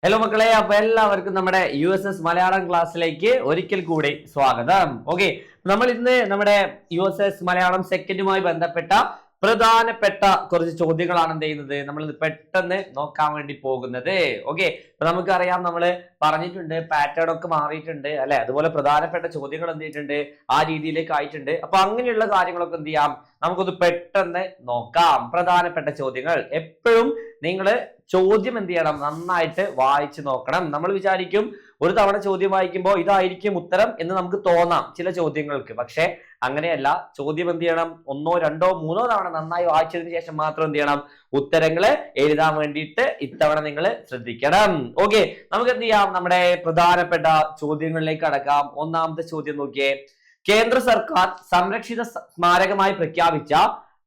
Hello മക്കളെ, അപ്പൊ എല്ലാവർക്കും നമ്മുടെ USS മലയാളം ക്ലാസ്സിലേക്ക് ഒരിക്കൽ കൂടി സ്വാഗതം. ഓക്കെ, നമ്മൾ ഇന്ന് നമ്മുടെ USS മലയാളം സെക്കൻഡുമായി ബന്ധപ്പെട്ട പ്രധാനപ്പെട്ട കുറച്ച് ചോദ്യങ്ങളാണ് എന്ത് ചെയ്യുന്നത്, നമ്മൾ പെട്ടെന്ന് നോക്കാൻ വേണ്ടി പോകുന്നത്. ഓക്കെ, അപ്പൊ നമുക്കറിയാം, നമ്മൾ പറഞ്ഞിട്ടുണ്ട് പാറ്റേൺ ഒക്കെ മാറിയിട്ടുണ്ട് അല്ലെ, അതുപോലെ പ്രധാനപ്പെട്ട ചോദ്യങ്ങൾ എന്ത് ചെയ്തിട്ടുണ്ട്, ആ രീതിയിലേക്ക് ആയിട്ടുണ്ട്. അപ്പൊ അങ്ങനെയുള്ള കാര്യങ്ങളൊക്കെ എന്ത് ചെയ്യാം, നമുക്കൊന്ന് പെട്ടെന്ന് നോക്കാം. പ്രധാനപ്പെട്ട ചോദ്യങ്ങൾ എപ്പോഴും നിങ്ങൾ ചോദ്യം എന്ത് ചെയ്യണം, നന്നായിട്ട് വായിച്ചു നോക്കണം. നമ്മൾ വിചാരിക്കും ഒരു തവണ ചോദ്യം വായിക്കുമ്പോൾ ഇതായിരിക്കും ഉത്തരം എന്ന് നമുക്ക് തോന്നാം ചില ചോദ്യങ്ങൾക്ക്, പക്ഷെ അങ്ങനെയല്ല. ചോദ്യം എന്ത് ചെയ്യണം, ഒന്നോ രണ്ടോ മൂന്നോ തവണ നന്നായി വായിച്ചതിന് ശേഷം മാത്രം എന്ത് ചെയ്യണം, ഉത്തരങ്ങള് എഴുതാൻ വേണ്ടിയിട്ട് ഇത്തവണ നിങ്ങൾ ശ്രദ്ധിക്കണം. ഓക്കെ, നമുക്ക് എന്ത് ചെയ്യാം, നമ്മുടെ പ്രധാനപ്പെട്ട ചോദ്യങ്ങളിലേക്ക് കടക്കാം. ഒന്നാമത്തെ ചോദ്യം നോക്കിയേ. കേന്ദ്ര സർക്കാർ സംരക്ഷിത സ്മാരകമായി പ്രഖ്യാപിച്ച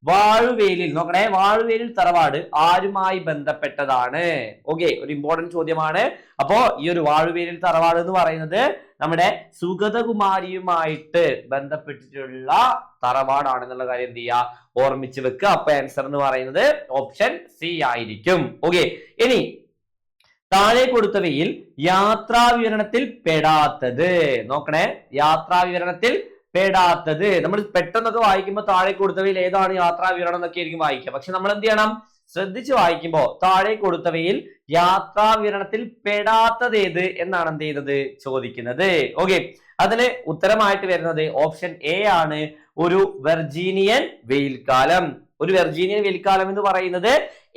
വാഴുവേലിൽ, നോക്കണേ, വാഴുവേലിൽ തറവാട് ആരുമായി ബന്ധപ്പെട്ടതാണ്? ഓക്കെ, ഒരു ഇമ്പോർട്ടന്റ് ചോദ്യമാണ്. അപ്പോ ഈ ഒരു വാഴുവേലിൽ തറവാട് എന്ന് പറയുന്നത് നമ്മുടെ സുഗതകുമാരിയുമായിട്ട് ബന്ധപ്പെട്ടിട്ടുള്ള തറവാടാണെന്നുള്ള കാര്യം എന്ത് ചെയ്യുക, ഓർമ്മിച്ച് വെക്കുക. അപ്പൊ ആൻസർ എന്ന് പറയുന്നത് ഓപ്ഷൻ സി ആയിരിക്കും. ഓക്കെ, ഇനി താഴെ കൊടുത്തവയിൽ യാത്രാ വിവരണത്തിൽ പെടാത്തത്, നോക്കണേ, യാത്രാ വിവരണത്തിൽ പെടാത്തത്. നമ്മൾ പെട്ടെന്നൊക്കെ വായിക്കുമ്പോൾ താഴെ കൊടുത്തവയിൽ ഏതാണ് യാത്രാ വിവരണം എന്നൊക്കെ ആയിരിക്കും വായിക്കുക. പക്ഷെ നമ്മൾ എന്ത് ചെയ്യണം, ശ്രദ്ധിച്ച് വായിക്കുമ്പോൾ താഴെ കൊടുത്തവയിൽ യാത്രാ വിവരണത്തിൽ പെടാത്തത് ഏത് എന്നാണ് എന്ത് ചെയ്യുന്നത്, ചോദിക്കുന്നത്. ഓക്കെ, അതിന് ഉത്തരമായിട്ട് വരുന്നത് ഓപ്ഷൻ എ ആണ്, ഒരു വെർജീനിയൻ വെയിൽക്കാലം. ഒരു വെർജീനിയൻ വെയിൽക്കാലം എന്ന് പറയുന്നത്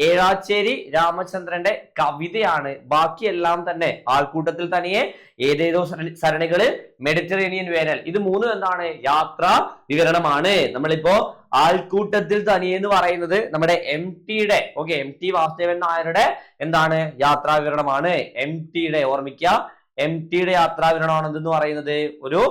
ഏഴാച്ചേരി രാമചന്ദ്രന്റെ കവിതയാണ്. ബാക്കിയെല്ലാം തന്നെ ആൾക്കൂട്ടത്തിൽ തനിയെ, ഏതേതോ സരണികള്, മെഡിറ്ററേനിയൻ വേനൽ, ഇത് മൂന്നും എന്താണ്, യാത്രാ വിവരണമാണ്. നമ്മളിപ്പോ ആൾക്കൂട്ടത്തിൽ തനിയെ എന്ന് പറയുന്നത് നമ്മുടെ MTയുടെ, ഓക്കെ, MT വാസുദേവൻ നായരുടെ എന്താണ്, യാത്രാ വിവരണമാണ്. MTയുടെ ഓർമ്മിക്കുക, MTയുടെ യാത്രാ വിവരണമാണ് എന്ന് പറയുന്നത് ഒരു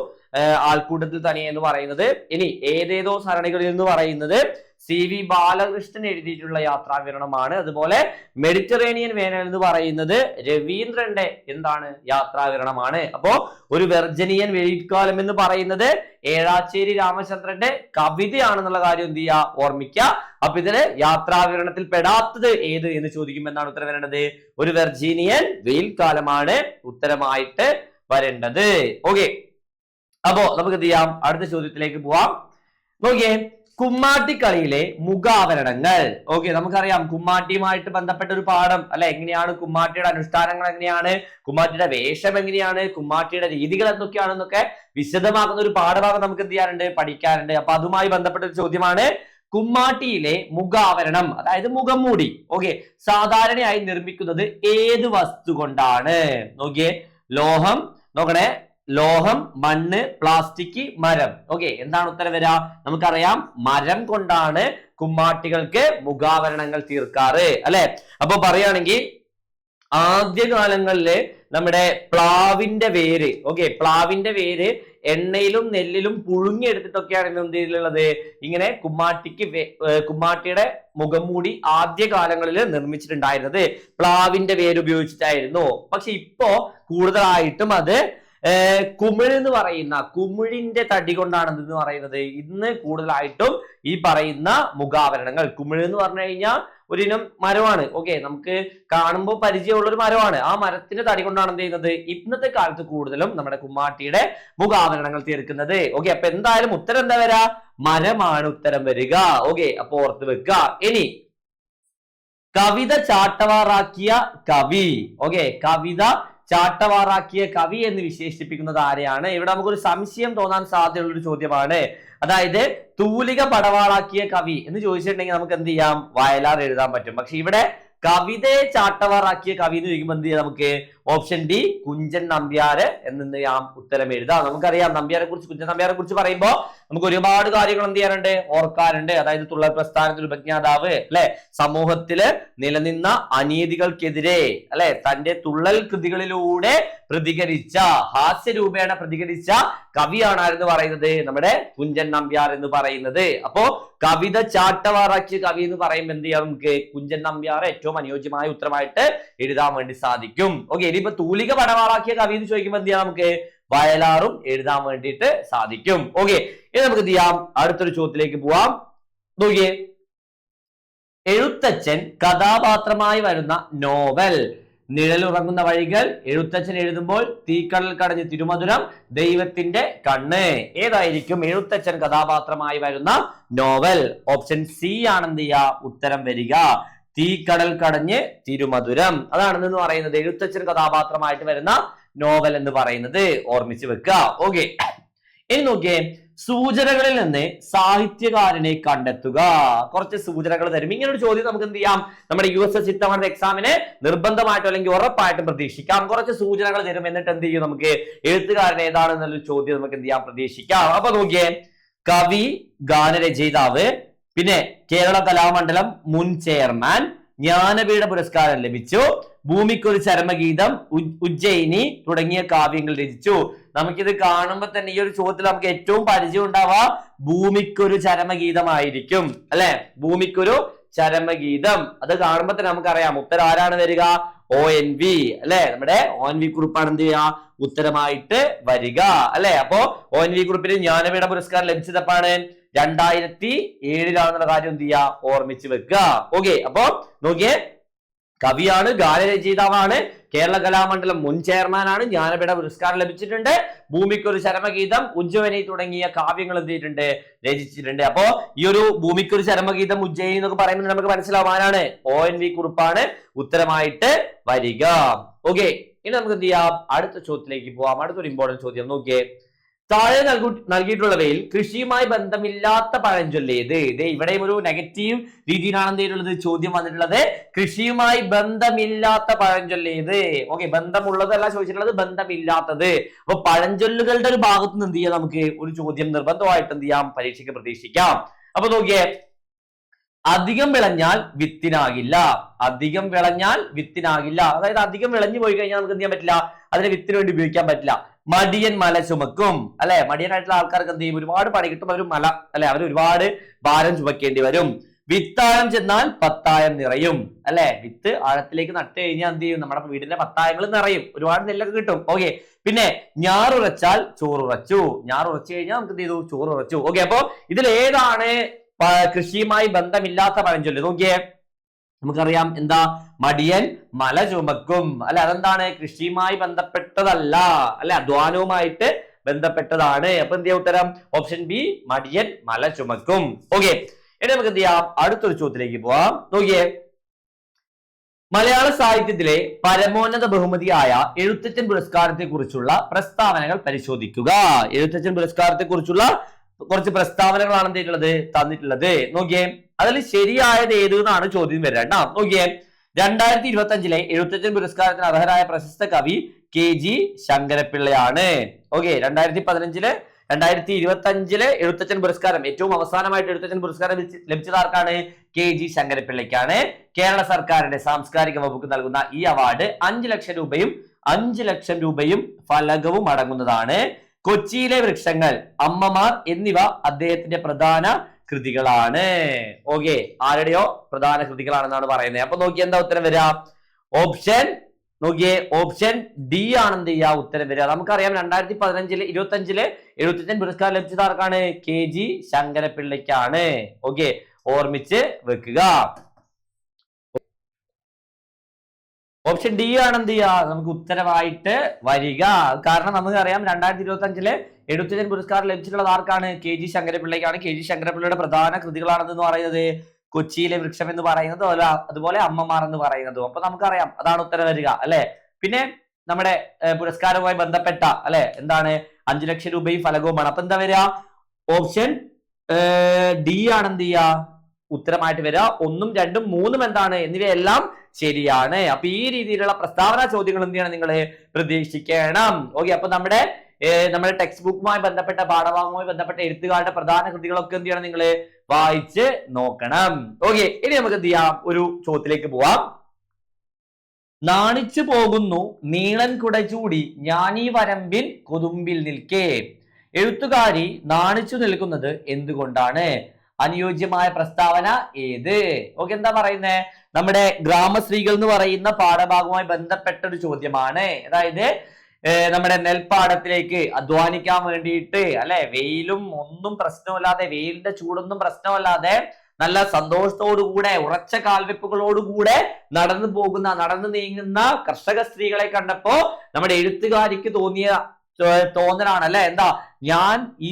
ആൾക്കൂട്ടത്തിൽ തനിയെ എന്ന് പറയുന്നത്. ഇനി ഏതേതോ സരണികളിൽ എന്ന് പറയുന്നത് CV ബാലകൃഷ്ണൻ എഴുതിയിട്ടുള്ള യാത്രാവിവരണമാണ്. അതുപോലെ മെഡിറ്ററേനിയൻ വേനൽ എന്ന് പറയുന്നത് രവീന്ദ്രന്റെ എന്താണ്, യാത്രാവിവരണമാണ്. അപ്പോ ഒരു വെർജനിയൻ വെയിൽക്കാലം എന്ന് പറയുന്നത് ഏഴാച്ചേരി രാമചന്ദ്രന്റെ കവിതയാണെന്നുള്ള കാര്യം എന്ത് ചെയ്യുക, ഓർമ്മിക്കുക. അപ്പൊ ഇതിന് യാത്രാവിവരണത്തിൽ പെടാത്തത് ഏത് എന്ന് ചോദിക്കുമ്പോൾ എന്താണ് ഉത്തരം വരേണ്ടത്, ഒരു വെർജീനിയൻ വെയിൽക്കാലമാണ് ഉത്തരമായിട്ട് വരേണ്ടത്. ഓക്കെ, അപ്പോ നമുക്ക് എന്ത് ചെയ്യാം, അടുത്ത ചോദ്യത്തിലേക്ക് പോവാം. നോക്കിയേ, കുമ്മാട്ടിക്കളിയിലെ മുഖാവരണങ്ങൾ. ഓക്കെ, നമുക്കറിയാം കുമ്മാട്ടിയുമായിട്ട് ബന്ധപ്പെട്ട ഒരു പാഠം അല്ലെ, എങ്ങനെയാണ് കുമ്മാട്ടിയുടെ അനുഷ്ഠാനങ്ങൾ, എങ്ങനെയാണ് കുമ്മാട്ടിയുടെ വേഷം, എങ്ങനെയാണ് കുമ്മാട്ടിയുടെ രീതികൾ എന്തൊക്കെയാണെന്നൊക്കെ വിശദമാകുന്ന ഒരു പാഠഭാഗം നമുക്ക് എന്ത് ചെയ്യാറുണ്ട്, പഠിക്കാറുണ്ട്. അപ്പൊ അതുമായി ബന്ധപ്പെട്ട ഒരു ചോദ്യമാണ്, കുമ്മാട്ടിയിലെ മുഖാവരണം, അതായത് മുഖം മൂടി, ഓക്കെ, സാധാരണയായി നിർമ്മിക്കുന്നത് ഏത് വസ്തു കൊണ്ടാണ്? നോക്കിയേ, ലോഹം, നോക്കണേ, ലോഹം, മണ്ണ്, പ്ലാസ്റ്റിക്, മരം. ഓക്കെ, എന്താണ് ഉത്തരം വരിക, നമുക്കറിയാം മരം കൊണ്ടാണ് കുമ്മാട്ടികൾക്ക് മുഖാവരണങ്ങൾ തീർക്കാറ് അല്ലെ. അപ്പൊ പറയുകയാണെങ്കിൽ ആദ്യകാലങ്ങളില് നമ്മുടെ പ്ലാവിന്റെ വേര്, ഓക്കെ, പ്ലാവിന്റെ വേര് എണ്ണയിലും നെല്ലിലും പുഴുങ്ങിയെടുത്തിട്ടൊക്കെയാണ് എന്ത് ചെയ്തിട്ടുള്ളത്, ഇങ്ങനെ കുമ്മാട്ടിയുടെ മുഖം മൂടി ആദ്യകാലങ്ങളിൽ നിർമ്മിച്ചിട്ടുണ്ടായിരുന്നത് പ്ലാവിന്റെ വേര് ഉപയോഗിച്ചിട്ടായിരുന്നു. പക്ഷെ ഇപ്പോ കൂടുതലായിട്ടും അത് കുമിഴ് എന്ന് പറയുന്ന കുമിഴിന്റെ തടി കൊണ്ടാണ് എന്ന് പറയുന്നത്. ഇന്ന് കൂടുതലായിട്ടും ഈ പറയുന്ന മുഖാവരണങ്ങൾ, കുമിഴ് എന്ന് പറഞ്ഞു കഴിഞ്ഞാൽ ഒരിനം മരമാണ്. ഓക്കെ, നമുക്ക് കാണുമ്പോൾ പരിചയമുള്ള ഒരു മരമാണ്. ആ മരത്തിന്റെ തടി കൊണ്ടാണ് എന്ത് ചെയ്യുന്നത്, ഇന്നത്തെ കാലത്ത് കൂടുതലും നമ്മുടെ കുമ്മാട്ടിയുടെ മുഖാവരണങ്ങൾ തീർക്കുന്നത്. ഓക്കെ, അപ്പൊ എന്തായാലും ഉത്തരം എന്താ വരാ, മരമാണ് ഉത്തരം വരിക. ഓക്കെ, അപ്പൊ ഓർത്ത് വെക്കുക. ഇനി കവിത ചാട്ടവാറാക്കിയ കവി. ഓക്കെ, കവിത ചാട്ടവാറാക്കിയ കവി എന്ന് വിശേഷിപ്പിക്കുന്നത് ആരെയാണ്? ഇവിടെ നമുക്കൊരു സംശയം തോന്നാൻ സാധ്യതയുള്ള ഒരു ചോദ്യമാണ്. അതായത് തൂലിക പടവാളാക്കിയ കവി എന്ന് ചോദിച്ചിട്ടുണ്ടെങ്കിൽ നമുക്ക് എന്ത് ചെയ്യാം, വയലാർ എഴുതാൻ പറ്റും. പക്ഷെ ഇവിടെ കവിതയെ ചാട്ടവാറാക്കിയ കവി എന്ന് ചോദിക്കുമ്പോൾ എന്ത് ചെയ്യാം, നമുക്ക് ഓപ്ഷൻ ഡി കുഞ്ചൻ നമ്പ്യാര് എന്ന് ചെയ്യാം ഉത്തരം എഴുതാം. നമുക്കറിയാം നമ്പ്യാരെ കുറിച്ച്, കുഞ്ചൻ നമ്പ്യാരെ കുറിച്ച് പറയുമ്പോൾ നമുക്ക് ഒരുപാട് കാര്യങ്ങൾ എന്ത് ചെയ്യാറുണ്ട്, ഓർക്കാറുണ്ട്. അതായത് തുള്ളൽ പ്രസ്ഥാനത്തിൽ ഉപജ്ഞാതാവ് അല്ലെ, സമൂഹത്തില് നിലനിന്ന അനീതികൾക്കെതിരെ അല്ലെ തന്റെ തുള്ളൽ കൃതികളിലൂടെ പ്രതികരിച്ച, ഹാസ്യരൂപേണ പ്രതികരിച്ച കവിയാണ് ആരെന്ന് പറയുന്നത്, നമ്മുടെ കുഞ്ചൻ നമ്പ്യാർ എന്ന് പറയുന്നത്. അപ്പോ കവിത ചാട്ടവാറാക്കിയ കവി എന്ന് പറയുമ്പോൾ എന്ത് ചെയ്യാം, നമുക്ക് കുഞ്ചൻ നമ്പ്യാർ ഏറ്റവും അനുയോജ്യമായ ഉത്തരമായിട്ട് എഴുതാൻ വേണ്ടി സാധിക്കും. ഓക്കെ, ഇനിയിപ്പോ തൂലിക പടവാളാക്കിയ കവി എന്ന് ചോദിക്കുമ്പോൾ എന്ത് ചെയ്യാം, നമുക്ക് വയലാറും എഴുതാൻ വേണ്ടിയിട്ട് സാധിക്കും. ഓക്കെ, ഇനി നമുക്ക് എന്ത് ചെയ്യാം, അടുത്തൊരു ചോദ്യത്തിലേക്ക് പോവാം. നോക്കിയേ, എഴുത്തച്ഛൻ കഥാപാത്രമായി വരുന്ന നോവൽ നിഴലുറങ്ങുന്ന വഴികൾ, എഴുത്തച്ഛൻ എഴുതുമ്പോൾ, തീക്കടൽ കടഞ്ഞ് തിരുമധുരം, ദൈവത്തിന്റെ കണ്ണ്. ഏതായിരിക്കും എഴുത്തച്ഛൻ കഥാപാത്രമായി വരുന്ന നോവൽ? ഓപ്ഷൻ സി ആണ് എന്ത് ചെയ്യുക ഉത്തരം വരിക. തീക്കടൽ കടഞ്ഞ് തിരുമധുരം അതാണെന്ന് പറയുന്നത് എഴുത്തച്ഛൻ കഥാപാത്രമായിട്ട് വരുന്ന നോവൽ എന്ന് പറയുന്നത്. ഓർമ്മിച്ച് വെക്കുക. ഓക്കെ, ഇനി നോക്കിയേ, സൂചനകളിൽ നിന്ന് സാഹിത്യകാരനെ കണ്ടെത്തുക. കുറച്ച് സൂചനകൾ തരും. ഇങ്ങനെ ഒരു ചോദ്യം നമുക്ക് എന്ത് ചെയ്യാം, നമ്മുടെ USS ഇത്തവണത്തെ എക്സാമിന് നിർബന്ധമായിട്ടും അല്ലെങ്കിൽ ഉറപ്പായിട്ടും പ്രതീക്ഷിക്കാം. കുറച്ച് സൂചനകൾ തരും, എന്നിട്ട് എന്ത് ചെയ്യും, നമുക്ക് എഴുത്തുകാരൻ ഏതാണെന്നുള്ളൊരു ചോദ്യം നമുക്ക് എന്ത് ചെയ്യാം, പ്രതീക്ഷിക്കാം. അപ്പൊ നോക്കിയേ, കവി, ഗാനരചയിതാവ്, പിന്നെ കേരള കലാമണ്ഡലം മുൻ ചെയർമാൻ, ജ്ഞാനപീഠ പുരസ്കാരം ലഭിച്ചു, ഭൂമിക്കൊരു ചരമഗീതം, ഉജ്ജയിനി തുടങ്ങിയ കാവ്യങ്ങൾ രചിച്ചു. നമുക്കിത് കാണുമ്പോൾ തന്നെ ഈ ഒരു ചോദ്യത്തിൽ നമുക്ക് ഏറ്റവും പരിചയം ഉണ്ടാവുക ഭൂമിക്കൊരു ചരമഗീതമായിരിക്കും അല്ലെ. ഭൂമിക്കൊരു ചരമഗീതം അത് കാണുമ്പോൾ തന്നെ നമുക്കറിയാം ഉത്തരം ആരാണ് വരിക, ONV അല്ലെ. നമ്മുടെ ONV കുറിപ്പാണ് എന്ത് ചെയ്യുക ഉത്തരമായിട്ട് വരിക അല്ലെ. അപ്പോ ONV കുറിപ്പിന് ജ്ഞാനപീഠ പുരസ്കാരം ലഭിച്ചതപ്പാണ് 2007 കാര്യം എന്ത് ചെയ്യുക ഓർമ്മിച്ച് വെക്കുക. ഓക്കെ, അപ്പൊ നോക്കിയേ, കവിയാണ്, ഗാനരചയിതാവാണ്, കേരള കലാമണ്ഡലം മുൻ ചെയർമാനാണ്, ജ്ഞാനപീഠ പുരസ്കാരം ലഭിച്ചിട്ടുണ്ട്, ഭൂമിക്കൊരു ചരമഗീതം, ഉജ്ജയിനി തുടങ്ങിയ കാവ്യങ്ങൾ എന്ത് ചെയ്തിട്ടുണ്ട് രചിച്ചിട്ടുണ്ട്. അപ്പോ ഈ ഒരു ഭൂമിക്കൊരു ചരമഗീതം, ഉജ്ജയിനി എന്നൊക്കെ പറയുമ്പോൾ നമുക്ക് മനസ്സിലാവും ആരാണ്, ONV കുറിപ്പാണ് ഉത്തരമായിട്ട് വരിക. ഓക്കെ, ഇനി നമുക്ക് എന്ത് ചെയ്യാം, അടുത്ത ചോദ്യത്തിലേക്ക് പോവാം. അടുത്തൊരു ഇമ്പോർട്ടന്റ് ചോദ്യം നോക്കിയേ, താഴെ നൽകിയിട്ടുള്ളവയിൽ കൃഷിയുമായി ബന്ധമില്ലാത്ത പഴഞ്ചൊല്ല് ഏത്? ഇത് ഇവിടെയും ഒരു നെഗറ്റീവ് രീതിയിലാണ് എന്ത് ചെയ്തിട്ടുള്ളത് ചോദ്യം വന്നിട്ടുള്ളത്. കൃഷിയുമായി ബന്ധമില്ലാത്ത പഴഞ്ചൊല്ല് ഏത്? ഓക്കെ, ബന്ധമുള്ളതല്ല ചോദിച്ചിട്ടുള്ളത്, ബന്ധമില്ലാത്തത്. അപ്പൊ പഴഞ്ചൊല്ലുകളുടെ ഒരു ഭാഗത്ത് നിന്ന് എന്ത് ചെയ്യാം, നമുക്ക് ഒരു ചോദ്യം നിർബന്ധമായിട്ട് എന്ത് ചെയ്യാം, പരീക്ഷയ്ക്ക് പ്രതീക്ഷിക്കാം. അപ്പൊ നോക്കിയേ, അധികം വിളഞ്ഞാൽ വിത്തിനാകില്ല. അധികം വിളഞ്ഞാൽ വിത്തിനാകില്ല, അതായത് അധികം വിളഞ്ഞു പോയി കഴിഞ്ഞാൽ നമുക്ക് എന്ത് ചെയ്യാൻ പറ്റില്ല, അതിനെ വിത്തിന് വേണ്ടി ഉപയോഗിക്കാൻ പറ്റില്ല. മടിയൻ മല ചുമക്കും അല്ലെ. മടിയനായിട്ടുള്ള ആൾക്കാർക്ക് എന്ത് ചെയ്യും, ഒരുപാട് പണി കിട്ടും, അവർ മല അല്ലെ, അവർ ഒരുപാട് ഭാരം ചുമക്കേണ്ടി വരും. വിത്താഴം ചെന്നാൽ പത്തായം നിറയും അല്ലെ. വിത്ത് ആഴത്തിലേക്ക് നട്ട് കഴിഞ്ഞാൽ എന്ത് ചെയ്യും, നമ്മുടെ വീടിന്റെ പത്തായങ്ങൾ നിറയും, ഒരുപാട് നെല്ലൊക്കെ കിട്ടും. ഓക്കെ, പിന്നെ ഞാറുറച്ചാൽ ചോറുറച്ചു. ഞാറുറച്ചു കഴിഞ്ഞാൽ നമുക്ക് എന്ത് ചെയ്തു, ചോറുറച്ചു. ഓക്കെ, അപ്പൊ ഇതിൽ ഏതാണ് കൃഷിയുമായി ബന്ധമില്ലാത്ത പഴഞ്ചൊല്ല്? നോക്കിയേ, നമുക്കറിയാം എന്താ, മടിയൻ മല ചുമക്കും അല്ലെ. അതെന്താണ്, കൃഷിയുമായി ബന്ധപ്പെട്ടതല്ല അല്ലെ, അധ്വാനവുമായിട്ട് ബന്ധപ്പെട്ടതാണ്. അപ്പൊ എന്ത് ചെയ്യാം ഉത്തരം ഓപ്ഷൻ ബി, മടിയൻ മല ചുമക്കും. ഓക്കെ, ഇനി നമുക്ക് എന്ത് ചെയ്യാം, അടുത്തൊരു ചോദ്യത്തിലേക്ക് പോവാം. നോക്കിയേ, മലയാള സാഹിത്യത്തിലെ പരമോന്നത ബഹുമതിയായ എഴുത്തച്ഛൻ പുരസ്കാരത്തെ കുറിച്ചുള്ള പ്രസ്താവനകൾ പരിശോധിക്കുക. എഴുത്തച്ഛൻ പുരസ്കാരത്തെ കുറിച്ചുള്ള കുറച്ച് പ്രസ്താവനകളാണ് തന്നിട്ടുള്ളത്. നോക്കിയേ, അതിൽ ശരിയായത് ഏത് എന്നാണ് ചോദ്യം വരേണ്ട. നോക്കിയേ, 2025 എഴുത്തച്ഛൻ പുരസ്കാരത്തിന് അർഹരായ പ്രശസ്ത കവി KG ശങ്കരപ്പിള്ളയാണ്. ഓക്കെ, 2025 എഴുത്തച്ഛൻ പുരസ്കാരം ഏറ്റവും അവസാനമായിട്ട് എഴുത്തച്ഛൻ പുരസ്കാരം ലഭിച്ചത് ആർക്കാണ്? KG ശങ്കരപ്പിള്ളയ്ക്കാണ്. കേരള സർക്കാരിന്റെ സാംസ്കാരിക വകുപ്പ് നൽകുന്ന ഈ അവാർഡ് 5 ലക്ഷം രൂപയും 5 ലക്ഷം രൂപയും ഫലകവും അടങ്ങുന്നതാണ്. കൊച്ചിയിലെ വൃക്ഷങ്ങൾ, അമ്മമാർ എന്നിവ അദ്ദേഹത്തിന്റെ പ്രധാന കൃതികളാണ്. ഓക്കെ, ആരുടെയോ പ്രധാന കൃതികളാണെന്നാണ് പറയുന്നത്. അപ്പൊ നോക്കി എന്താ ഉത്തരം വരിക, ഓപ്ഷൻ നോക്കിയേ, ഓപ്ഷൻ ഡി ആണ് എന്ത് ചെയ്യുക ഉത്തരം വരിക. നമുക്കറിയാം 2025 എഴുത്തച്ഛൻ പുരസ്കാരം ലഭിച്ചത് ആർക്കാണ്? KG ശങ്കരപ്പിള്ളയ്ക്കാണ്. ഓക്കെ, ഓർമ്മിച്ച് വെക്കുക. ഓപ്ഷൻ ഡി ആണ് എന്ത് ചെയ്യുക നമുക്ക് ഉത്തരവായിട്ട് വരിക. കാരണം നമുക്കറിയാം 2025 എഴുത്തച്ഛൻ പുരസ്കാരം ലഭിച്ചിട്ടുള്ളത് ആർക്കാണ്? KG ശങ്കരപ്പിള്ളയ്ക്കാണ്. KG ശങ്കരപ്പിള്ളയുടെ പ്രധാന കൃതികളാണെന്ന് പറയുന്നത് കൊച്ചിയിലെ വൃക്ഷം എന്ന് പറയുന്നത്, അതുപോലെ അമ്മമാർ എന്ന് പറയുന്നതും. അപ്പൊ നമുക്കറിയാം അതാണ് ഉത്തരം വരിക അല്ലെ. പിന്നെ നമ്മുടെ പുരസ്കാരവുമായി ബന്ധപ്പെട്ട അല്ലെ എന്താണ് 5 ലക്ഷം രൂപയും ഫലകവുമാണ്. അപ്പൊ എന്താ വരിക, ഓപ്ഷൻ ഡി ആണ് എന്ത് ചെയ്യുക ഉത്തരമായിട്ട് വരിക. 1, 2, 3 എന്താണ് എന്നിവയെല്ലാം ശരിയാണ്. അപ്പൊ ഈ രീതിയിലുള്ള പ്രസ്താവന ചോദ്യങ്ങൾ എന്ത് ചെയ്യണം, നിങ്ങൾ പ്രതീക്ഷിക്കണം. ഓക്കെ, അപ്പൊ നമ്മുടെ ടെക്സ്റ്റ് ബുക്കുമായി ബന്ധപ്പെട്ട പാഠഭാഗവുമായി ബന്ധപ്പെട്ട എഴുത്തുകാരുടെ പ്രധാന കൃതികളൊക്കെ എന്ത് ചെയ്യണം, നിങ്ങൾ വായിച്ച് നോക്കണം. ഓക്കെ, ഇനി നമുക്ക് എന്ത് ചെയ്യാം, ഒരു ചോദ്യത്തിലേക്ക് പോവാം. നാണിച്ചു പോകുന്നു നീളൻ കുട ചൂടി ഞാനീ വരമ്പിൻ കൊതുമ്പിൽ നിൽക്കേ. എഴുത്തുകാരി നാണിച്ചു നിൽക്കുന്നത് എന്തുകൊണ്ടാണ്? അനുയോജ്യമായ പ്രസ്താവന ഏത്? ഓക്കെ, എന്താ പറയുന്നത്, നമ്മുടെ ഗ്രാമശ്രീകൾ എന്ന് പറയുന്ന പാഠഭാഗവുമായി ബന്ധപ്പെട്ട ഒരു ചോദ്യമാണ്. അതായത് നമ്മുടെ നെൽപ്പാടത്തിലേക്ക് അധ്വാനിക്കാൻ വേണ്ടിയിട്ട് അല്ലെ, വെയിലും ഒന്നും പ്രശ്നമല്ലാതെ, വെയിലിന്റെ ചൂടൊന്നും പ്രശ്നമല്ലാതെ നല്ല സന്തോഷത്തോടുകൂടെ ഉറച്ച കാൽവെപ്പുകളോടുകൂടെ നടന്നു നീങ്ങുന്ന കർഷക സ്ത്രീകളെ കണ്ടപ്പോ നമ്മുടെ എഴുത്തുകാരിക്ക് തോന്നലാണ് അല്ലെ, എന്താ, ഞാൻ ഈ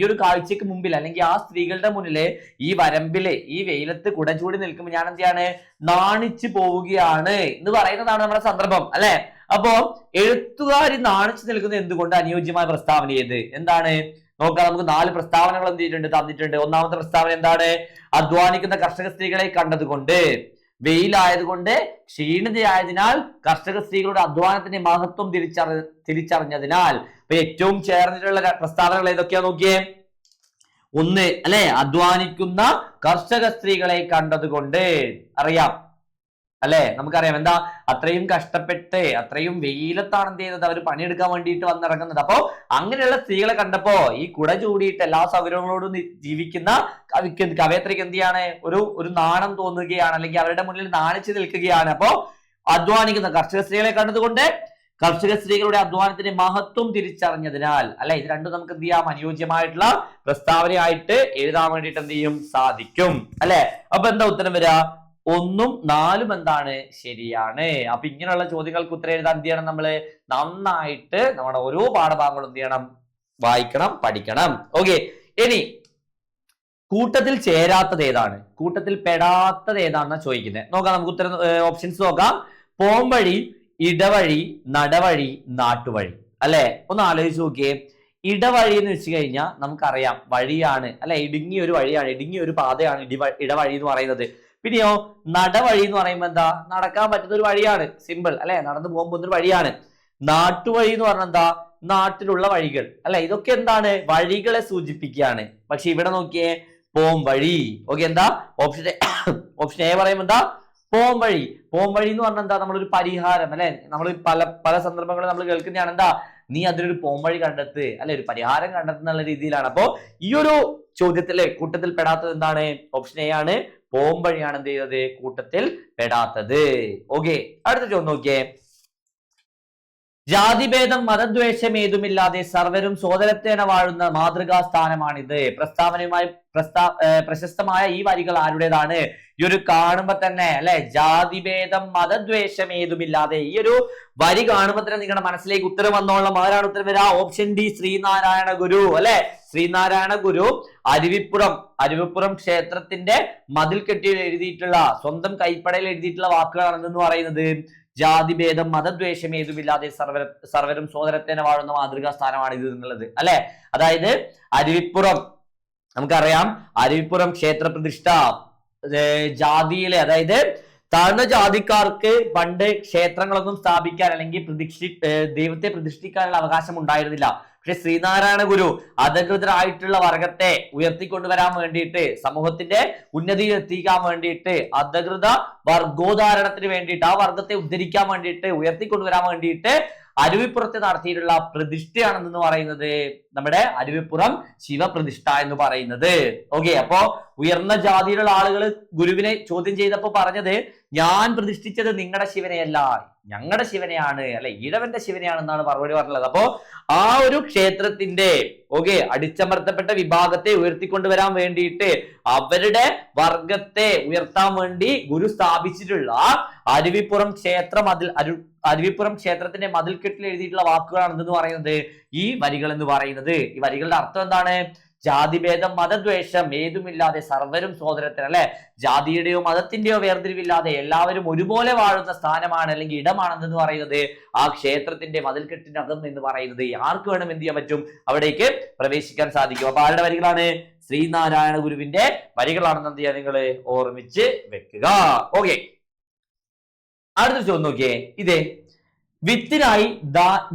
ഒരു കാഴ്ചക്ക് മുമ്പിൽ അല്ലെങ്കിൽ ആ സ്ത്രീകളുടെ മുന്നില് ഈ വരമ്പില് ഈ വെയിലത്ത് കുടചൂടി നിൽക്കുമ്പോൾ ഞാൻ എന്ത് ചെയ്യാണ്, നാണിച്ചു പോവുകയാണ് എന്ന് പറയുന്നതാണ് നമ്മുടെ സന്ദർഭം അല്ലെ. അപ്പോ എഴുത്തുകാരി നാണിച്ചു നിൽക്കുന്നത് എന്തുകൊണ്ട്? അനുയോജ്യമായ പ്രസ്താവന ഏത്? എന്താണ് നോക്കാം. നമുക്ക് 4 പ്രസ്താവനകൾ തന്നിട്ടുണ്ട്. ഒന്നാമത്തെ പ്രസ്താവന എന്താണ്? അധ്വാനിക്കുന്ന കർഷക സ്ത്രീകളെ കണ്ടതുകൊണ്ട്, വെയിലായതുകൊണ്ട്, ക്ഷീണിതയായതിനാൽ, കർഷക സ്ത്രീകളുടെ അധ്വാനത്തിന്റെ മഹത്വം തിരിച്ചറിഞ്ഞതിനാൽ. ഇപ്പൊ ഏറ്റവും ചേർന്നിട്ടുള്ള പ്രസ്താവനകൾ ഏതൊക്കെയാ നോക്കിയേ. 1 അല്ലെ, അധ്വാനിക്കുന്ന കർഷക സ്ത്രീകളെ കണ്ടതുകൊണ്ട്. അറിയാം അല്ലെ, നമുക്കറിയാം എന്താ, അത്രയും കഷ്ടപ്പെട്ട് അത്രയും വെയിലത്താണ് എന്ത് ചെയ്യുന്നത്, അവർ പണിയെടുക്കാൻ വേണ്ടിയിട്ട് വന്നിറങ്ങുന്നത്. അപ്പോ അങ്ങനെയുള്ള സ്ത്രീകളെ കണ്ടപ്പോ ഈ കുട ചൂടിയിട്ട് എല്ലാ സൗകര്യങ്ങളോടും ജീവിക്കുന്ന കവയത്രിക്ക് എന്ത് ചെയ്യാണ്, ഒരു നാണം തോന്നുകയാണ്, അല്ലെങ്കിൽ അവരുടെ മുന്നിൽ നാണിച്ചു നിൽക്കുകയാണ്. അപ്പോ അധ്വാനിക്കുന്ന കർഷക സ്ത്രീകളെ കണ്ടതുകൊണ്ട്, കർഷക സ്ത്രീകളുടെ അധ്വാനത്തിന്റെ മഹത്വം തിരിച്ചറിഞ്ഞതിനാൽ. അല്ലെ, ഇത് രണ്ടും നമുക്ക് എന്ത് ചെയ്യാം, അനുയോജ്യമായിട്ടുള്ള പ്രസ്താവനയായിട്ട് എഴുതാൻ വേണ്ടിയിട്ട് എന്ത് ചെയ്യും, സാധിക്കും അല്ലെ. അപ്പൊ എന്താ ഉത്തരം വരിക? 1ഉം 4ഉം എന്താണ്, ശരിയാണ്. അപ്പൊ ഇങ്ങനെയുള്ള ചോദ്യങ്ങൾക്ക് ഉത്തരം എഴുതാൻ എന്ത് ചെയ്യണം, നമ്മള് നന്നായിട്ട് നമ്മുടെ ഓരോ പാഠഭാഗങ്ങളും എന്ത് ചെയ്യണം, വായിക്കണം, പഠിക്കണം. ഓക്കെ, ഇനി കൂട്ടത്തിൽ ചേരാത്തത് ഏതാണ്, കൂട്ടത്തിൽ പെടാത്തത് ഏതാണെന്നാ ചോദിക്കുന്നത്. നോക്കാം, നമുക്ക് ഉത്തരം ഓപ്ഷൻസ് നോക്കാം. പോംവഴി, ഇടവഴി, നടവഴി, നാട്ടുവഴി. അല്ലെ, ഒന്ന് ആലോചിച്ച് നോക്കിയേ. ഇടവഴി എന്ന് വെച്ച് കഴിഞ്ഞാൽ നമുക്കറിയാം വഴിയാണ് അല്ലെ, ഇടുങ്ങിയ ഒരു വഴിയാണ്, ഇടുങ്ങിയ ഒരു പാതയാണ് ഇടവഴി എന്ന് പറയുന്നത്. പിന്നെയോ നടവഴി എന്ന് പറയുമ്പോൾ എന്താ, നടക്കാൻ പറ്റുന്ന ഒരു വഴിയാണ്, സിമ്പിൾ അല്ലെ, നടന്നു പോകുമ്പോൾ ഒരു വഴിയാണ്. നാട്ടുവഴി എന്ന് പറഞ്ഞാൽ എന്താ, നാട്ടിലുള്ള വഴികൾ അല്ലെ, ഇതൊക്കെ എന്താണ്, വഴികളെ സൂചിപ്പിക്കുകയാണ്. പക്ഷെ ഇവിടെ നോക്കിയേ, പോംവഴി. ഓക്കെ, എന്താ ഓപ്ഷൻ എ പറയുമ്പോൾ എന്താ, പോംവഴി. പോംവഴി എന്ന് പറഞ്ഞാൽ എന്താ, നമ്മളൊരു പരിഹാരം അല്ലെ, നമ്മൾ പല സന്ദർഭങ്ങളിൽ നമ്മൾ കേൾക്കുന്നതാണ് എന്താ, നീ അതിലൊരു പോംവഴി കണ്ടെത്ത് അല്ലെ, ഒരു പരിഹാരം കണ്ടെത്തുന്നുള്ള രീതിയിലാണ്. അപ്പോ ഈ ഒരു ചോദ്യത്തിലെ കൂട്ടത്തിൽ പെടാത്തത് എന്താണ്, ഓപ്ഷൻ എ ആണ്, പോംവഴിയാണ് എന്ത് ചെയ്യുന്നത്, കൂട്ടത്തിൽ പെടാത്തത്. ഓക്കെ, അടുത്ത ചോദ്യം നോക്കിയേ. ജാതിഭേദം മതദ്വേഷം ഏതുമില്ലാതെ സർവരും സോദരത്തേന വാഴുന്ന മാതൃകാ സ്ഥാനമാണിത്. പ്രസ്താവനയുമായി പ്രശസ്തമായ ഈ വരികൾ ആരുടേതാണ്? ഈ ഒരു കാണുമ്പോ തന്നെ അല്ലെ, ജാതിഭേദം മതദ്വേഷം ഏതുമില്ലാതെ, ഈ ഒരു വരി കാണുമ്പോ തന്നെ നിങ്ങളുടെ മനസ്സിലേക്ക് ഉത്തരം വന്നോളാം. ആരാണ് ഉത്തരം വരിക? ഓപ്ഷൻ ഡി, ശ്രീനാരായണ ഗുരു അല്ലെ. ശ്രീനാരായണ ഗുരു അരുവിപ്പുറം ക്ഷേത്രത്തിന്റെ മതിൽ കെട്ടിയിൽ എഴുതിയിട്ടുള്ള, സ്വന്തം കൈപ്പടയിൽ എഴുതിയിട്ടുള്ള വാക്കുകളാണെന്ന് പറയുന്നത്. ജാതിഭേദം മതദ്വേഷം ഏതുമില്ലാതെ സർവരും സോദരത്തേന വാഴുന്ന മാതൃകാ സ്ഥാനമാണ് ഇത് എന്നുള്ളത് അല്ലെ. അതായത് അരുവിപ്പുറം, നമുക്കറിയാം അരുവിപ്പുറം ക്ഷേത്ര പ്രതിഷ്ഠ ജാതിയിലെ, അതായത് താഴ്ന്ന ജാതിക്കാർക്ക് പണ്ട് ക്ഷേത്രങ്ങളൊന്നും സ്ഥാപിക്കാൻ അല്ലെങ്കിൽ ദൈവത്തെ പ്രതിഷ്ഠിക്കാനുള്ള അവകാശം ഉണ്ടായിരുന്നില്ല. പക്ഷെ ശ്രീനാരായണ ഗുരു അധകൃതരായിട്ടുള്ള വർഗത്തെ ഉയർത്തിക്കൊണ്ടുവരാൻ വേണ്ടിയിട്ട്, സമൂഹത്തിന്റെ ഉന്നതിയിൽ എത്തിക്കാൻ വേണ്ടിയിട്ട്, അധകൃത വർഗോദ്ധാരണത്തിന് വേണ്ടിയിട്ട്, ആ വർഗത്തെ ഉദ്ധരിക്കാൻ വേണ്ടിയിട്ട്, ഉയർത്തിക്കൊണ്ടുവരാൻ വേണ്ടിയിട്ട് അരുവിപ്പുറത്ത് നടത്തിയിട്ടുള്ള പ്രതിഷ്ഠയാണെന്ന് പറയുന്നത് നമ്മുടെ അരുവിപ്പുറം ശിവപ്രതിഷ്ഠ എന്ന് പറയുന്നത്. ഓക്കെ, അപ്പോ ഉയർന്ന ജാതിയിലുള്ള ആളുകൾ ഗുരുവിനെ ചോദ്യം ചെയ്തപ്പോ പറഞ്ഞത്, ഞാൻ പ്രതിഷ്ഠിച്ചത് നിങ്ങളുടെ ശിവനെയല്ല, ഞങ്ങളുടെ ശിവനെയാണ് അല്ലെ, ഈഴവന്റെ ശിവനെയാണെന്നാണ് മറുപടി പറഞ്ഞത്. അപ്പോ ആ ഒരു ക്ഷേത്രത്തിന്റെ അടിച്ചമർത്തപ്പെട്ട വിഭാഗത്തെ ഉയർത്തിക്കൊണ്ടുവരാൻ വേണ്ടിയിട്ട്, അവരുടെ വർഗത്തെ ഉയർത്താൻ വേണ്ടി ഗുരു സ്ഥാപിച്ചിട്ടുള്ള അരുവിപ്പുറം ക്ഷേത്രത്തിന്റെ മതിൽക്കെട്ടിൽ എഴുതിയിട്ടുള്ള വാക്കുകളാണ് എന്തെന്ന് പറയുന്നത്, ഈ വരികൾ എന്ന് പറയുന്നത്. ഈ വരികളുടെ അർത്ഥം എന്താണ്? ജാതിഭേദം മതദ്വേഷം ഏതുമില്ലാതെ സർവരും സോദരത്തിന് അല്ലെ, ജാതിയുടെയോ മതത്തിന്റെയോ വേർതിരിവില്ലാതെ എല്ലാവരും ഒരുപോലെ വാഴുന്ന സ്ഥാനമാണ് അല്ലെങ്കിൽ ഇടമാണെന്ന് പറയുന്നത് ആ ക്ഷേത്രത്തിന്റെ മതിൽക്കെട്ടിനകം എന്ന് പറയുന്നത്. ആർക്ക് വേണം എന്ത് ചെയ്യാൻ പറ്റും, അവിടേക്ക് പ്രവേശിക്കാൻ സാധിക്കും. അപ്പൊ ആരുടെ വരികളാണ്? ശ്രീനാരായണ ഗുരുവിന്റെ വരികളാണെന്ന് എന്ത് ചെയ്യാ, നിങ്ങൾ ഓർമ്മിച്ച് വെക്കുക. ഓക്കെ, അടുത്ത ചോദ്യം നോക്കിയേ. ഇതേ വിത്തിനായി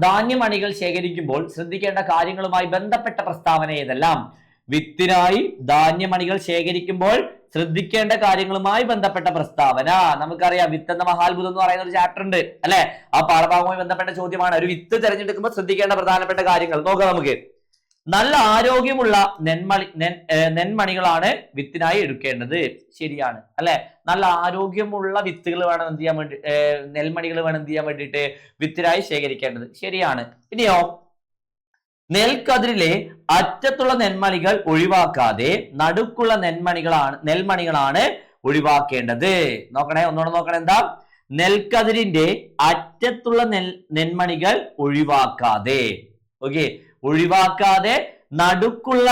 ധാന്യമണികൾ ശേഖരിക്കുമ്പോൾ ശ്രദ്ധിക്കേണ്ട കാര്യങ്ങളുമായി ബന്ധപ്പെട്ട പ്രസ്താവന ഏതെല്ലാം? വിത്തിനായി ധാന്യമണികൾ ശേഖരിക്കുമ്പോൾ ശ്രദ്ധിക്കേണ്ട കാര്യങ്ങളുമായി ബന്ധപ്പെട്ട പ്രസ്താവന. നമുക്കറിയാം വിത്ത് എന്ന മഹാത്ഭുതം എന്ന് പറയുന്ന ഒരു ചാപ്റ്റർ ഉണ്ട് അല്ലെ, ആ പാഠഭാഗവുമായി ബന്ധപ്പെട്ട ചോദ്യമാണ്. ഒരു വിത്ത് തിരഞ്ഞെടുക്കുമ്പോൾ ശ്രദ്ധിക്കേണ്ട പ്രധാനപ്പെട്ട കാര്യങ്ങൾ നോക്കാം നമുക്ക്. നല്ല ആരോഗ്യമുള്ള നെന്മണികളാണ് വിത്തിനായി എടുക്കേണ്ടത്. ശരിയാണ് അല്ലെ, നല്ല ആരോഗ്യമുള്ള വിത്തുകൾ വേണം എന്ത് ചെയ്യാൻ വേണ്ടി, നെൽമണികൾ വേണം എന്ത് ചെയ്യാൻ വേണ്ടിയിട്ട് വിത്തിനായി ശേഖരിക്കേണ്ടത്. ശരിയാണ്. ഇനിയോ നെൽക്കതിരിലെ അറ്റത്തുള്ള നെന്മണികൾ ഒഴിവാക്കാതെ നടുക്കുള്ള നെൽമണികളാണ് ഒഴിവാക്കേണ്ടത്. നോക്കണേ, ഒന്നുകൂടെ നോക്കണേ. എന്താ? നെൽക്കതിരിന്റെ അറ്റത്തുള്ള നെന്മണികൾ ഒഴിവാക്കാതെ. ഓക്കെ, ഒഴിവാക്കാതെ നടുക്കുള്ള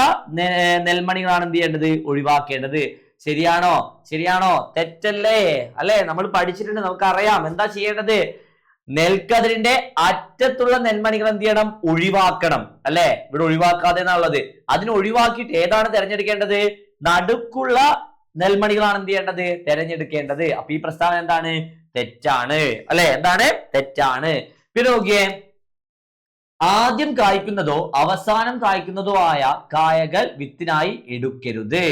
നെൽമണികളാണ് എന്ത് ചെയ്യേണ്ടത്? ഒഴിവാക്കേണ്ടത്. ശരിയാണോ? ശരിയാണോ? തെറ്റല്ലേ? അല്ലെ? നമ്മൾ പഠിച്ചിട്ടുണ്ട്, നമുക്കറിയാം എന്താ ചെയ്യേണ്ടത്. നെൽക്കതിരിന്റെ അറ്റത്തുള്ള നെൽമണികൾ എന്ത് ചെയ്യണം? ഒഴിവാക്കണം. അല്ലെ? ഇവിടെ ഒഴിവാക്കാതെ എന്നുള്ളത്. അതിന് ഒഴിവാക്കിയിട്ട് ഏതാണ് തിരഞ്ഞെടുക്കേണ്ടത്? നടുക്കുള്ള നെൽമണികളാണ് എന്ത് ചെയ്യേണ്ടത്? തിരഞ്ഞെടുക്കേണ്ടത്. അപ്പൊ ഈ പ്രസ്താവന എന്താണ്? തെറ്റാണ്. അല്ലെ? എന്താണ്? തെറ്റാണ്. പിന്നെ നോക്കിയേ, ആദ്യം കായ്ക്കുന്നതോ അവസാനം കായ്ക്കുന്നതോ ആയ കായകൾ വിത്തിനായി എടുക്കരുത്.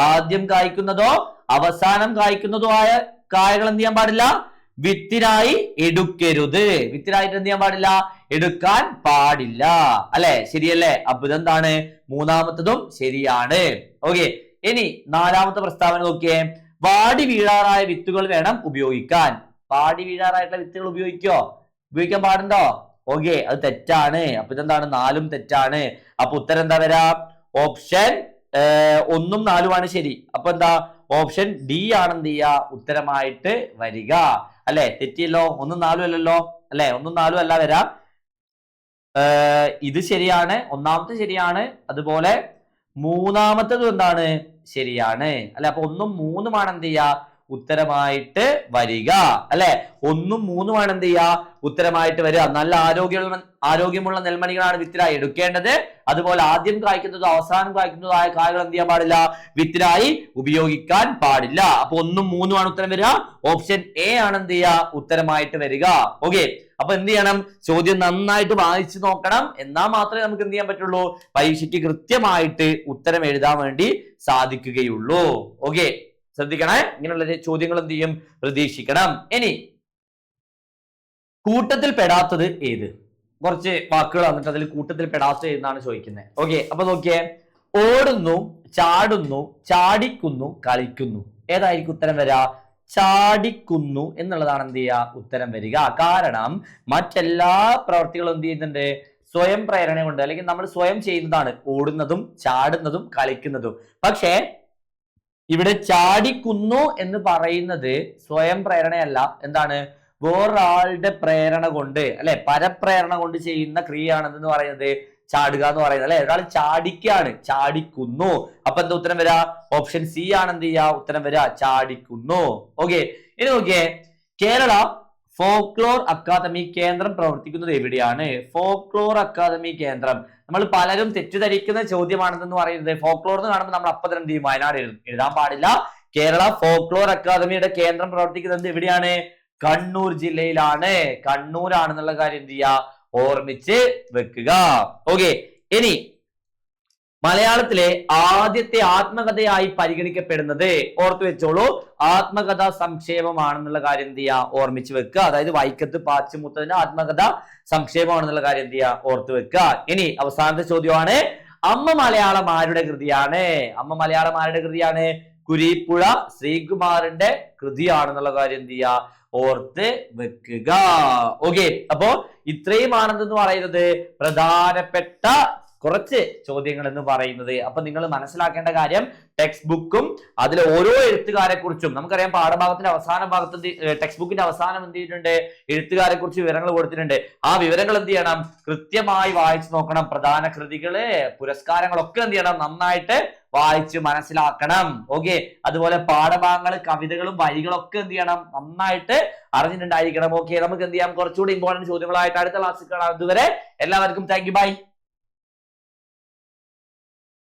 ആദ്യം കായ്ക്കുന്നതോ അവസാനം കായ്ക്കുന്നതോ ആയ കായകൾ എന്ത് ചെയ്യാൻ പാടില്ല? വിത്തിനായി എടുക്കരുത്. വിത്തിനായിട്ട് എന്ത് ചെയ്യാൻ പാടില്ല? എടുക്കാൻ പാടില്ല. അല്ലെ? ശരിയല്ലേ? അപ്പൊ ഇതെന്താണ്? മൂന്നാമത്തതും ശരിയാണ്. ഓക്കെ, ഇനി നാലാമത്തെ പ്രസ്താവന നോക്കിയേ. വാടി വീഴാറായ വിത്തുകൾ വേണം ഉപയോഗിക്കാൻ. വാടി വീഴാറായിട്ടുള്ള വിത്തുകൾ ഉപയോഗിക്കാൻ പാടുണ്ടോ? ഓക്കെ, അത് തെറ്റാണ്. അപ്പൊ ഇതെന്താണ്? 4ഉം തെറ്റാണ്. അപ്പൊ ഉത്തരം എന്താ വരാ? ഓപ്ഷൻ 1ഉം 4ഉമാണ് ശരി. അപ്പൊ എന്താ? ഓപ്ഷൻ ഡി ആണ് എന്ത് ചെയ്യാ? ഉത്തരമായിട്ട് വരിക. അല്ലെ? തെറ്റിയല്ലോ. 1ഉം 4ഉം അല്ലല്ലോ. അല്ലെ? 1ഉം 4ഉം അല്ല വരാ. ഇത് ശരിയാണ്, ഒന്നാമത്തെ ശരിയാണ്, അതുപോലെ മൂന്നാമത്തതും എന്താണ്? ശരിയാണ്. അല്ലെ? അപ്പൊ 1ഉം 3ഉമാണ് എന്ത് ചെയ്യാ? ഉത്തരമായിട്ട് വരിക. അല്ലെ? 1ഉം 3ഉമാണ് എന്ത് ചെയ്യാ? ഉത്തരമായിട്ട് വരിക. നല്ല ആരോഗ്യമുള്ള നെൽമണികളാണ് വിത്തിനായി എടുക്കേണ്ടത്. അതുപോലെ ആദ്യം കായ്ക്കുന്നതോ അവസാനം കായ്ക്കുന്നതോ ആയ കായകൾ എന്ത് ചെയ്യാൻ പാടില്ല? വിത്തിനായി ഉപയോഗിക്കാൻ പാടില്ല. അപ്പൊ 1ഉം 3ഉമാണ് ഉത്തരം വരിക. ഓപ്ഷൻ എ ആണ് എന്ത് ചെയ്യുക? ഉത്തരമായിട്ട് വരിക. ഓക്കെ, അപ്പൊ എന്ത് ചെയ്യണം? ചോദ്യം നന്നായിട്ട് വായിച്ചു നോക്കണം. എന്നാൽ മാത്രമേ നമുക്ക് എന്ത് ചെയ്യാൻ പറ്റുള്ളൂ? പരീക്ഷയ്ക്ക് കൃത്യമായിട്ട് ഉത്തരം എഴുതാൻ വേണ്ടി സാധിക്കുകയുള്ളൂ. ഓക്കെ, ശ്രദ്ധിക്കണേ. ഇങ്ങനെയുള്ള ചോദ്യങ്ങൾ എന്ത് ചെയ്യും? പ്രതീക്ഷിക്കണം. ഇനി കൂട്ടത്തിൽ പെടാത്തത് ഏത്? കുറച്ച് വാക്കുകൾ വന്നിട്ട് അതിൽ കൂട്ടത്തിൽ പെടാത്തത് എന്നാണ് ചോദിക്കുന്നത്. ഓക്കെ, അപ്പൊ നോക്കിയേ. ഓടുന്നു, ചാടുന്നു, ചാടിക്കുന്നു, കളിക്കുന്നു. ഏതായിരിക്കും ഉത്തരം വരിക? ചാടിക്കുന്നു എന്നുള്ളതാണ് എന്ത് ചെയ്യുക? ഉത്തരം വരിക. കാരണം മറ്റെല്ലാ പ്രവർത്തികളും എന്ത് ചെയ്യുന്നുണ്ട്? സ്വയം പ്രേരണ കൊണ്ട്, അല്ലെങ്കിൽ നമ്മൾ സ്വയം ചെയ്യുന്നതാണ് ഓടുന്നതും ചാടുന്നതും കളിക്കുന്നതും. പക്ഷേ ഇവിടെ ചാടിക്കുന്നു എന്ന് പറയുന്നത് സ്വയം പ്രേരണയല്ല. എന്താണ്? വേറൊരാളുടെ പ്രേരണ കൊണ്ട്, അല്ലെ, പരപ്രേരണ കൊണ്ട് ചെയ്യുന്ന ക്രിയയാണെന്ന് പറയുന്നത് ചാടുക എന്ന് പറയുന്നത്. അല്ലെ? ഒരാൾ ചാടിക്കാണ്, ചാടിക്കുന്നു. അപ്പൊ എന്താ ഉത്തരം വരാ? ഓപ്ഷൻ സി ആണ് എന്ത് ചെയ്യാ? ഉത്തരം വരാ, ചാടിക്കുന്നു. ഓക്കെ, ഇനി നോക്കിയേ. കേരള ഫോക്ലോർ അക്കാദമി കേന്ദ്രം പ്രവർത്തിക്കുന്നത് എവിടെയാണ്? ഫോക്ലോർ അക്കാദമി കേന്ദ്രം നമ്മൾ പലരും തെറ്റിദ്ധരിക്കുന്ന ചോദ്യമാണെന്ന് പറയുന്നത്. ഫോക്ലോർ എന്ന് കാണുമ്പോൾ നമ്മൾ അപ്പം തന്നെ എന്ത് ചെയ്യും? വയനാട് എഴുതാൻ പാടില്ല. കേരള ഫോക്ലോർ അക്കാദമിയുടെ കേന്ദ്രം പ്രവർത്തിക്കുന്നത് എവിടെയാണ്? കണ്ണൂർ ജില്ലയിലാണ്. കണ്ണൂരാണെന്നുള്ള കാര്യം എന്ത് ചെയ്യുക? ഓർമ്മിച്ച് വെക്കുക. ഓക്കെ, ഇനി മലയാളത്തിലെ ആദ്യത്തെ ആത്മകഥയായി പരിഗണിക്കപ്പെടുന്നത് ഓർത്തു വെച്ചോളൂ. ആത്മകഥ സംക്ഷേപമാണെന്നുള്ള കാര്യം എന്ത് ചെയ്യുക? ഓർമ്മിച്ച് വെക്കുക. അതായത് വൈക്കത്ത് പാച്ചുമുത്തതിന്റെ ആത്മകഥ സംക്ഷേപമാണെന്നുള്ള കാര്യം എന്ത് ചെയ്യുക? ഓർത്തു വെക്കുക. ഇനി അവസാനത്തെ ചോദ്യമാണ്, അമ്മ മലയാളം ആരുടെ കൃതിയാണ്? അമ്മ മലയാളം ആരുടെ കൃതിയാണ്? കുരീപ്പുഴ ശ്രീകുമാറിന്റെ കൃതിയാണെന്നുള്ള കാര്യം എന്ത് ചെയ്യുക? ഓർത്ത് വെക്കുക. ഓക്കെ, അപ്പോ ഇത്രയുമാണെന്ന് പറയുന്നത് പ്രധാനപ്പെട്ട കുറച്ച് ചോദ്യങ്ങൾ എന്ന് പറയുന്നത്. അപ്പൊ നിങ്ങൾ മനസ്സിലാക്കേണ്ട കാര്യം, ടെക്സ്റ്റ് ബുക്കും അതിലെ ഓരോ എഴുത്തുകാരെ കുറിച്ചും നമുക്കറിയാം. പാഠഭാഗത്തിന്റെ അവസാന ഭാഗത്ത് ടെക്സ്റ്റ് ബുക്കിന്റെ അവസാനം എന്ത് ചെയ്തിട്ടുണ്ട്? എഴുത്തുകാരെ കുറിച്ച് വിവരങ്ങൾ കൊടുത്തിട്ടുണ്ട്. ആ വിവരങ്ങൾ എന്ത് ചെയ്യണം? കൃത്യമായി വായിച്ചു നോക്കണം. പ്രധാന കൃതികള്, പുരസ്കാരങ്ങളൊക്കെ എന്ത് ചെയ്യണം? നന്നായിട്ട് വായിച്ച് മനസ്സിലാക്കണം. ഓക്കെ, അതുപോലെ പാഠഭാഗങ്ങൾ, കവിതകളും വരികളൊക്കെ എന്ത് ചെയ്യണം? നന്നായിട്ട് അറിഞ്ഞിട്ടുണ്ടായിരിക്കണം. ഓക്കെ, നമുക്ക് എന്ത് ചെയ്യാം? കുറച്ചുകൂടി ഇമ്പോർട്ടന്റ് ചോദ്യങ്ങളായിട്ട് അടുത്ത ക്ലാസ്സിൽ കാണാം. അതുവരെ എല്ലാവർക്കും താങ്ക് യു, ബൈ.